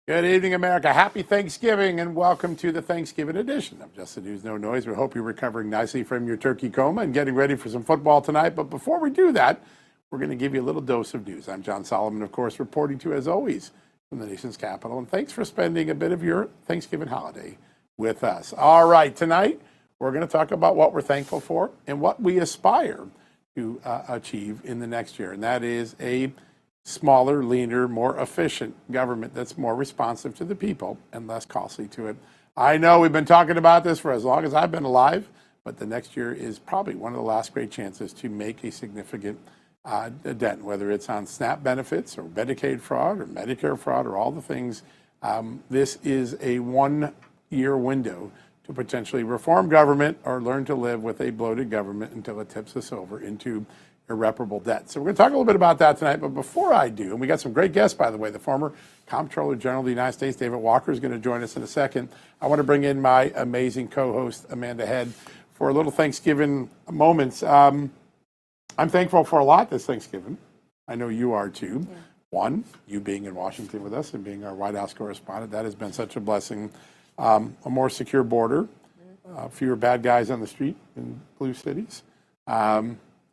Good evening, America. Happy Thanksgiving and welcome to the Thanksgiving edition of Just the News, No Noise. We hope you're recovering nicely from your turkey coma and getting ready for some football tonight. But before we do that, we're going to give you a little dose of news. I'm John Solomon, of course, reporting to you as always from the nation's capital. And thanks for spending a bit of your Thanksgiving holiday with us. All right, tonight we're going to talk about what we're thankful for and what we aspire to achieve in the next year. And that is a smaller, leaner, more efficient government that's more responsive to the people and less costly to it. I know we've been talking about this for as long as I've been alive, but the next year is probably one of the last great chances to make a significant dent, whether it's on SNAP benefits or Medicaid fraud or Medicare fraud or all the things. This is a one-year window to potentially reform government or learn to live with a bloated government until it tips us over into irreparable debt. So we're going to talk a little bit about that tonight. But before I do, and we got some great guests, by the way, the former Comptroller General of the United States, David Walker, is going to join us in a second. I want to bring in my amazing co-host, Amanda Head, for a little Thanksgiving moments. I'm thankful for a lot this Thanksgiving. I know you are too. Yeah. One, you being in Washington with us and being our White House correspondent, that has been such a blessing. A more secure border, fewer bad guys on the street in blue cities.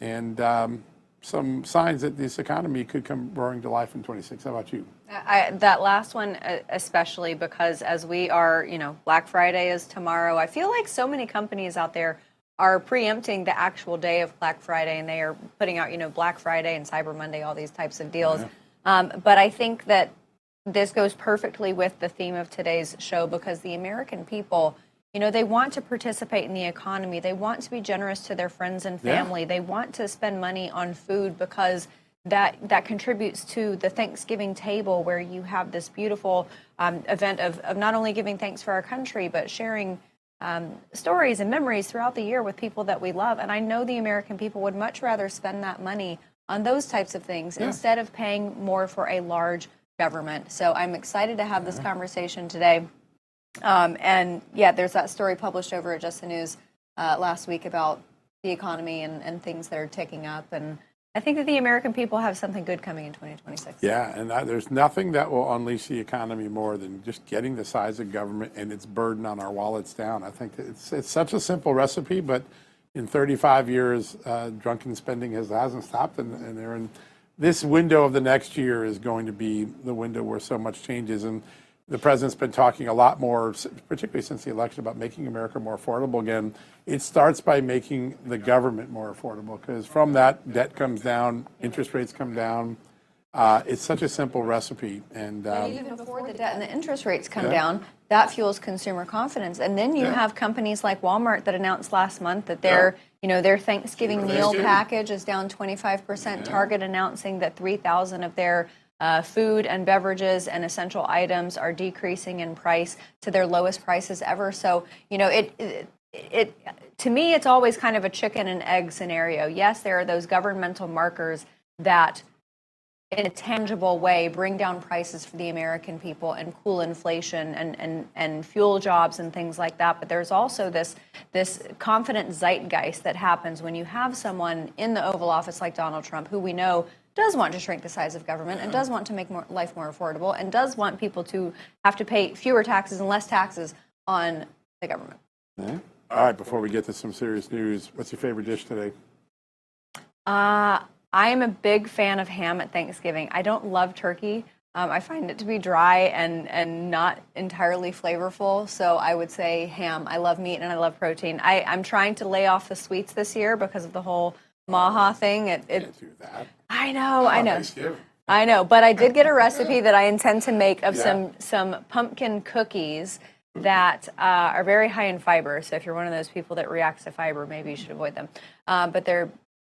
And some signs that this economy could come roaring to life in 26. How about you? That last one, especially because as we are, Black Friday is tomorrow. I feel like so many companies out there are preempting the actual day of Black Friday, and they are putting out, Black Friday and Cyber Monday, all these types of deals. Yeah. But I think that this goes perfectly with the theme of today's show because the American people, they want to participate in the economy. They want to be generous to their friends and family. Yeah. They want to spend money on food because that contributes to the Thanksgiving table where you have this beautiful event of not only giving thanks for our country, but sharing stories and memories throughout the year with people that we love. And I know the American people would much rather spend that money on those types of things instead of paying more for a large government. So I'm excited to have this conversation today. And there's that story published over at Just the News last week about the economy and things that are ticking up. And I think that the American people have something good coming in 2026. Yeah, and there's nothing that will unleash the economy more than just getting the size of government and its burden on our wallets down. I think it's such a simple recipe, but in 35 years, drunken spending hasn't stopped, and they're in this window of the next year is going to be the window where so much changes. And the president's been talking a lot more, particularly since the election, about making America more affordable again. It starts by making the government more affordable because from that, debt comes down, interest rates come down. It's such a simple recipe. And even before the debt and the interest rates come down, that fuels consumer confidence. And then you have companies like Walmart that announced last month that their Thanksgiving meal package is down 25%. Target announcing that 3,000 of their food and beverages and essential items are decreasing in price to their lowest prices ever. So, it to me, it's always kind of a chicken and egg scenario. Yes, there are those governmental markers that in a tangible way bring down prices for the American people and cool inflation and fuel jobs and things like that. But there's also this confident zeitgeist that happens when you have someone in the Oval Office like Donald Trump, who we know does want to shrink the size of government and does want to make life more affordable and does want people to have to pay fewer taxes and less taxes on the government. Yeah. All right, before we get to some serious news, what's your favorite dish today? I am a big fan of ham at Thanksgiving. I don't love turkey. I find it to be dry and not entirely flavorful, so I would say ham. I love meat and I love protein. I'm trying to lay off the sweets this year because of the whole Maha thing. Can't do that. I know, but I did get a recipe that I intend to make of some pumpkin cookies that are very high in fiber. So if you're one of those people that reacts to fiber, maybe you should avoid them. But they're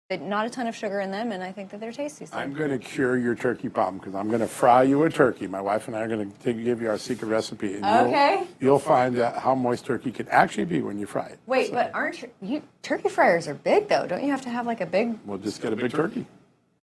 not a ton of sugar in them, and I think that they're tasty. So. I'm going to cure your turkey problem because I'm going to fry you a turkey. My wife and I are going to give you our secret recipe. And you'll find out how moist turkey can actually be when you fry it. Wait, but aren't you turkey fryers are big, though? Don't you have to have like a big... We'll just get a big turkey.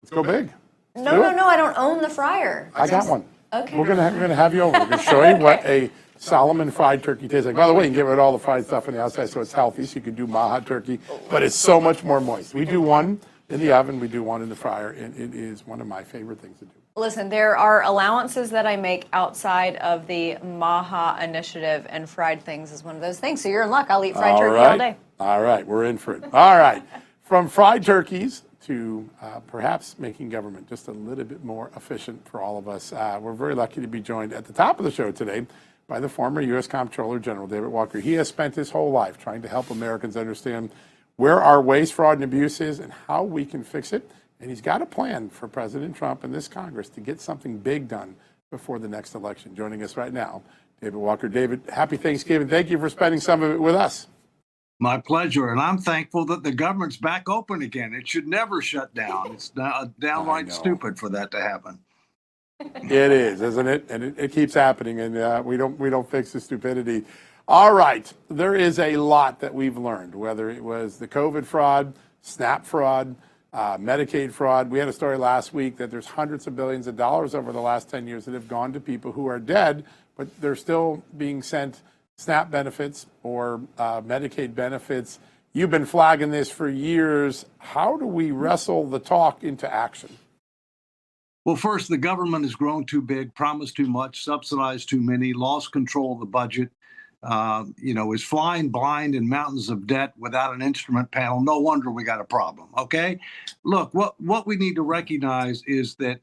Let's go big. No, I don't own the fryer. I got one. Okay. We're gonna have you over. We're going to show you what a Solomon fried turkey tastes like. By the way, you can get rid of all the fried stuff on the outside so it's healthy, so you can do Maha turkey, but it's so much more moist. We do one in the oven, we do one in the fryer, and it is one of my favorite things to do. Listen, there are allowances that I make outside of the Maha initiative, and fried things is one of those things. So you're in luck. I'll eat fried turkey all day. All right, we're in for it. All right, from fried turkeys to perhaps making government just a little bit more efficient for all of us. We're very lucky to be joined at the top of the show today by the former U.S. Comptroller General David Walker. He has spent his whole life trying to help Americans understand where our waste, fraud, and abuse is and how we can fix it. And he's got a plan for President Trump and this Congress to get something big done before the next election. Joining us right now, David Walker. David, happy Thanksgiving. Thank you for spending some of it with us. My pleasure. And I'm thankful that the government's back open again. It should never shut down. It's downright stupid for that to happen. It is, isn't it? And it keeps happening, and we don't fix the stupidity. All right, there is a lot that we've learned, whether it was the COVID fraud, SNAP fraud, Medicaid fraud. We had a story last week that there's hundreds of billions of dollars over the last 10 years that have gone to people who are dead, but they're still being sent SNAP benefits or Medicaid benefits. You've been flagging this for years. How do we wrestle the talk into action? Well, first, the government has grown too big, promised too much, subsidized too many, lost control of the budget, is flying blind in mountains of debt without an instrument panel. No wonder we got a problem. Okay. Look, what we need to recognize is that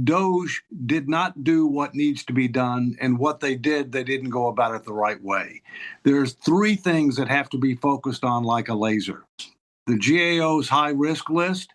DOGE did not do what needs to be done, and what they did, they didn't go about it the right way. There's three things that have to be focused on like a laser: the GAO's high risk list,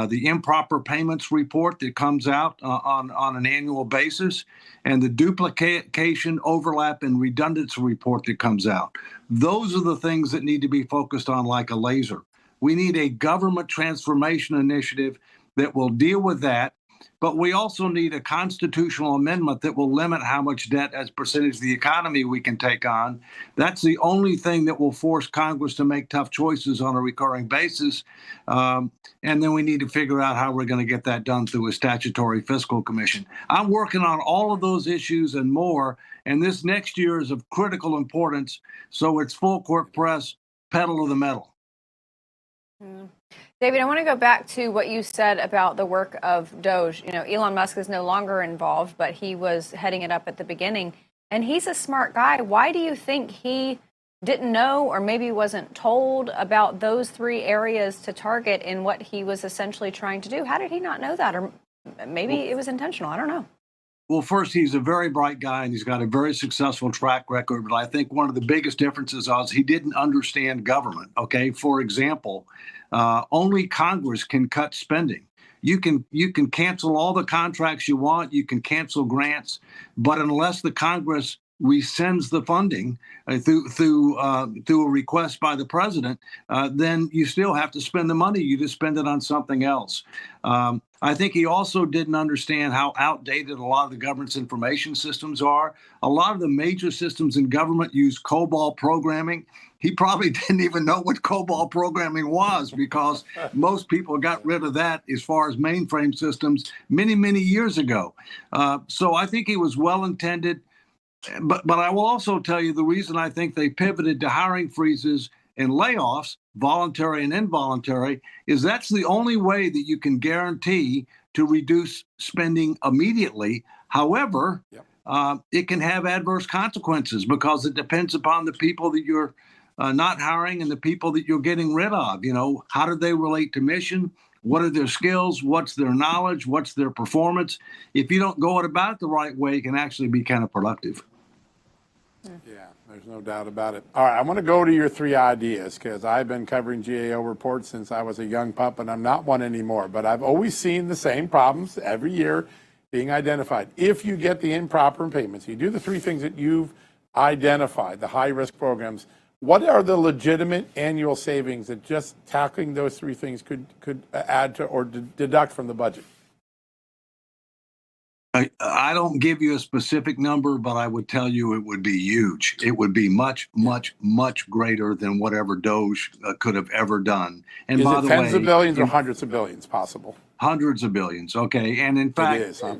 the improper payments report that comes out on an annual basis, and the duplication, overlap, and redundancy report that comes out. Those are the things that need to be focused on like a laser. We need a government transformation initiative that will deal with that. But we also need a constitutional amendment that will limit how much debt as percentage of the economy we can take on. That's the only thing that will force Congress to make tough choices on a recurring basis. And then we need to figure out how we're going to get that done through a statutory fiscal commission. I'm working on all of those issues and more. And this next year is of critical importance. So it's full court press, pedal to the metal. David, I want to go back to what you said about the work of DOGE. Elon Musk is no longer involved, but he was heading it up at the beginning. And he's a smart guy. Why do you think he didn't know, or maybe wasn't told about those three areas to target in what he was essentially trying to do? How did he not know that? Or maybe it was intentional. I don't know. Well, first, he's a very bright guy, and he's got a very successful track record. But I think one of the biggest differences is he didn't understand government. Okay, for example, only Congress can cut spending. You can cancel all the contracts you want. You can cancel grants, but unless the Congress rescinds the funding through a request by the president, then you still have to spend the money. You just spend it on something else. I think he also didn't understand how outdated a lot of the government's information systems are. A lot of the major systems in government use COBOL programming. He probably didn't even know what COBOL programming was, because most people got rid of that as far as mainframe systems many, many years ago. So I think he was well-intended. But I will also tell you the reason I think they pivoted to hiring freezes and layoffs, voluntary and involuntary, is that's the only way that you can guarantee to reduce spending immediately. However, it can have adverse consequences because it depends upon the people that you're not hiring and the people that you're getting rid of. How do they relate to mission? What are their skills? What's their knowledge? What's their performance? If you don't go about it the right way, it can actually be counterproductive. Yeah, there's no doubt about it. All right, I want to go to your three ideas, because I've been covering GAO reports since I was a young pup, and I'm not one anymore. But I've always seen the same problems every year being identified. If you get the improper payments, you do the three things that you've identified, the high-risk programs, what are the legitimate annual savings that just tackling those three things could add to or deduct from the budget? I don't give you a specific number, but I would tell you it would be huge. It would be much, much, much greater than whatever DOGE could have ever done. And is by it the tens way, of billions or hundreds of billions possible? Hundreds of billions. Okay. And in fact, it is, huh?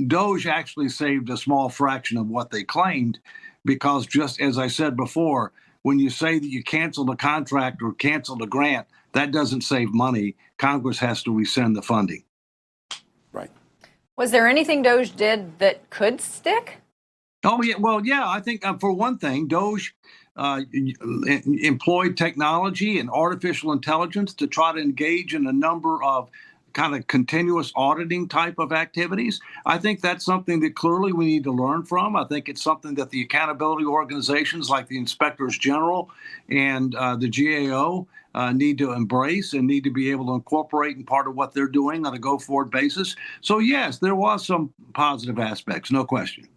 DOGE actually saved a small fraction of what they claimed, because just as I said before, when you say that you canceled a contract or canceled a grant, that doesn't save money. Congress has to rescind the funding. Right. Was there anything Doge did that could stick? Oh, yeah. Well, yeah, I think for one thing, Doge employed technology and artificial intelligence to try to engage in a number of kind of continuous auditing type of activities. I think that's something that clearly we need to learn from. I think it's something that the accountability organizations like the Inspectors General and the GAO need to embrace and need to be able to incorporate in part of what they're doing on a go-forward basis. So, yes, there was some positive aspects, no question.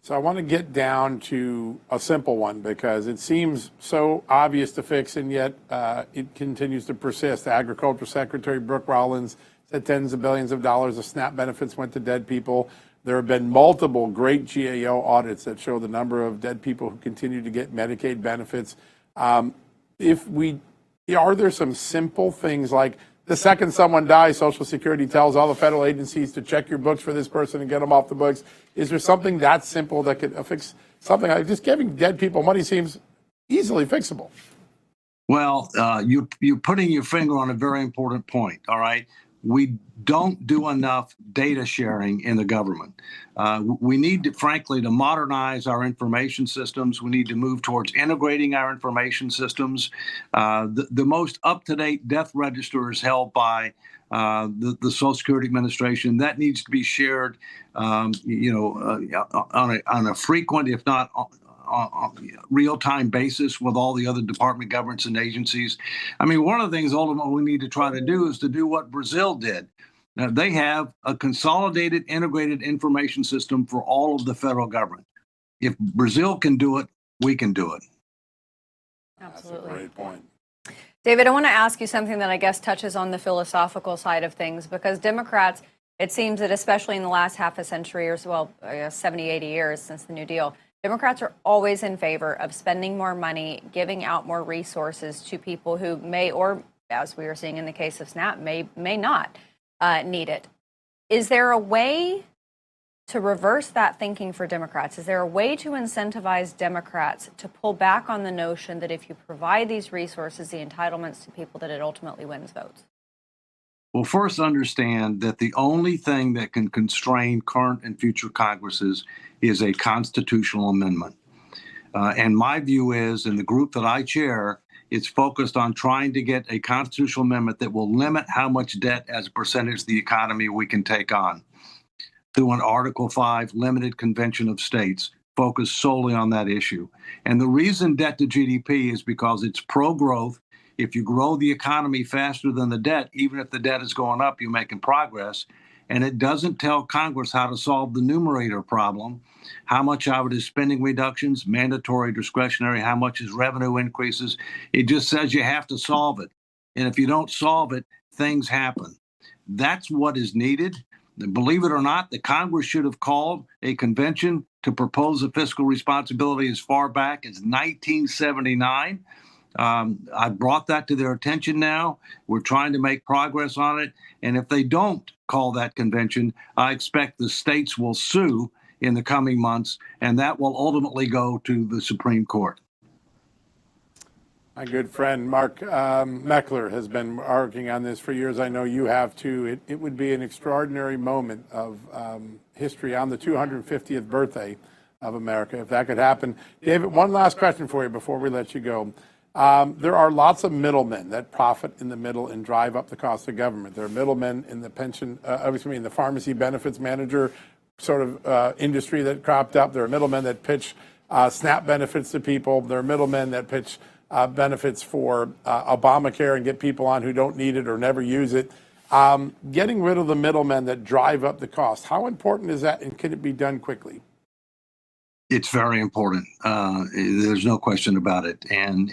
So I want to get down to a simple one because it seems so obvious to fix, and yet it continues to persist. Agriculture Secretary Brooke Rollins said tens of billions of dollars of SNAP benefits went to dead people. There have been multiple great GAO audits that show the number of dead people who continue to get Medicaid benefits. Are there some simple things like the second someone dies, Social Security tells all the federal agencies to check your books for this person and get them off the books? Is there something that simple that could fix something like just giving dead people money seems easily fixable? Well, you're putting your finger on a very important point. All right. We don't do enough data sharing in the government. We need to, frankly, to modernize our information systems. We need to move towards integrating our information systems. The most up-to-date death register is held by the Social Security Administration. That needs to be shared, on a frequent, if not real-time basis with all the other department governments and agencies. I mean, one of the things ultimately we need to try to do is to do what Brazil did. Now, they have a consolidated, integrated information system for all of the federal government. If Brazil can do it, we can do it. Absolutely. That's a great point. David, I want to ask you something that I guess touches on the philosophical side of things, because Democrats, it seems that especially in the last half a century or so, well, I guess 70, 80 years since the New Deal, Democrats are always in favor of spending more money, giving out more resources to people who may, or as we are seeing in the case of SNAP, may not need it. Is there a way to reverse that thinking for Democrats? Is there a way to incentivize Democrats to pull back on the notion that if you provide these resources, the entitlements to people, that it ultimately wins votes? Well, first understand that the only thing that can constrain current and future Congresses is a constitutional amendment. And my view is, in the group that I chair, it's focused on trying to get a constitutional amendment that will limit how much debt as a percentage of the economy we can take on through an Article 5 limited convention of states focused solely on that issue. And the reason debt to GDP is because it's pro-growth. If you grow the economy faster than the debt, even if the debt is going up, you're making progress. And it doesn't tell Congress how to solve the numerator problem. How much of it is spending reductions, mandatory, discretionary, how much is revenue increases. It just says you have to solve it. And if you don't solve it, things happen. That's what is needed. Believe it or not, the Congress should have called a convention to propose a fiscal responsibility as far back as 1979. I brought that to their attention now. We're trying to make progress on it. And if they don't call that convention, I expect the states will sue in the coming months, and that will ultimately go to the Supreme Court. My good friend Mark Meckler has been working on this for years. I know you have too. It would be an extraordinary moment of history on the 250th birthday of America if that could happen. David, one last question for you before we let you go. There are lots of middlemen that profit in the middle and drive up the cost of government. There are middlemen in the the pharmacy benefits manager sort of industry that cropped up. There are middlemen that pitch SNAP benefits to people. There are middlemen that pitch benefits for Obamacare and get people on who don't need it or never use it. Getting rid of the middlemen that drive up the cost, how important is that, and can it be done quickly? It's very important. There's no question about it. And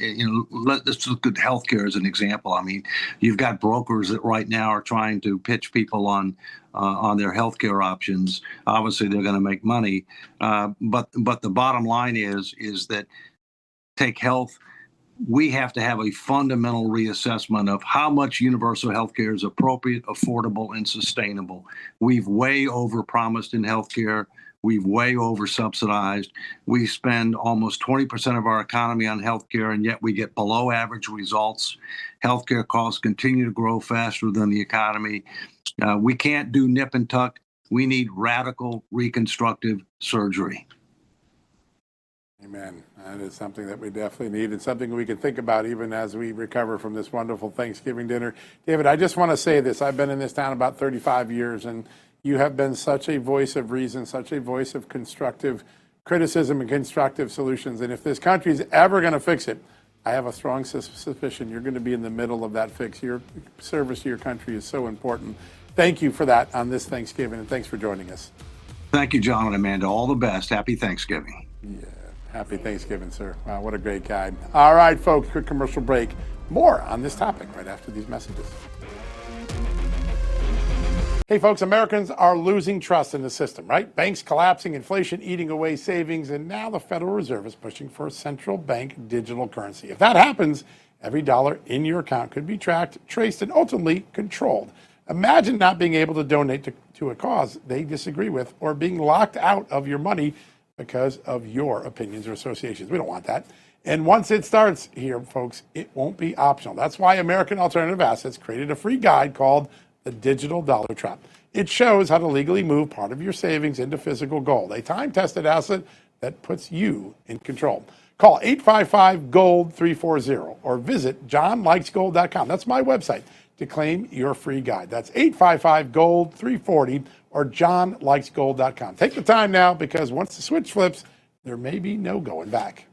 let's look at healthcare as an example. I mean, you've got brokers that right now are trying to pitch people on their healthcare options. Obviously, they're going to make money, but the bottom line is that take health. We have to have a fundamental reassessment of how much universal health care is appropriate, affordable, and sustainable. We've way overpromised in health care. We've way over subsidized. We spend almost 20% of our economy on healthcare, and yet we get below average results. Healthcare costs continue to grow faster than the economy. We can't do nip and tuck. We need radical reconstructive surgery. Amen. That is something that we definitely need and something we can think about even as we recover from this wonderful Thanksgiving dinner. David, I just want to say this. I've been in this town about 35 years, and you have been such a voice of reason, such a voice of constructive criticism and constructive solutions. And if this country is ever going to fix it, I have a strong suspicion you're going to be in the middle of that fix. Your service to your country is so important. Thank you for that on this Thanksgiving, and thanks for joining us. Thank you, John and Amanda. All the best. Happy Thanksgiving. Yeah, happy Thanksgiving, sir. Wow, what a great guide. All right, folks, quick commercial break. More on this topic right after these messages. Hey, folks, Americans are losing trust in the system, right? Banks collapsing, inflation eating away savings, and now the Federal Reserve is pushing for a central bank digital currency. If that happens, every dollar in your account could be tracked, traced, and ultimately controlled. Imagine not being able to donate to a cause they disagree with or being locked out of your money because of your opinions or associations. We don't want that. And once it starts here, folks, it won't be optional. That's why American Alternative Assets created a free guide called The Digital Dollar Trap. It shows how to legally move part of your savings into physical gold, a time-tested asset that puts you in control. Call 855-GOLD-340 or visit johnlikesgold.com. That's my website to claim your free guide. That's 855-GOLD-340 or johnlikesgold.com. Take the time now because once the switch flips, there may be no going back.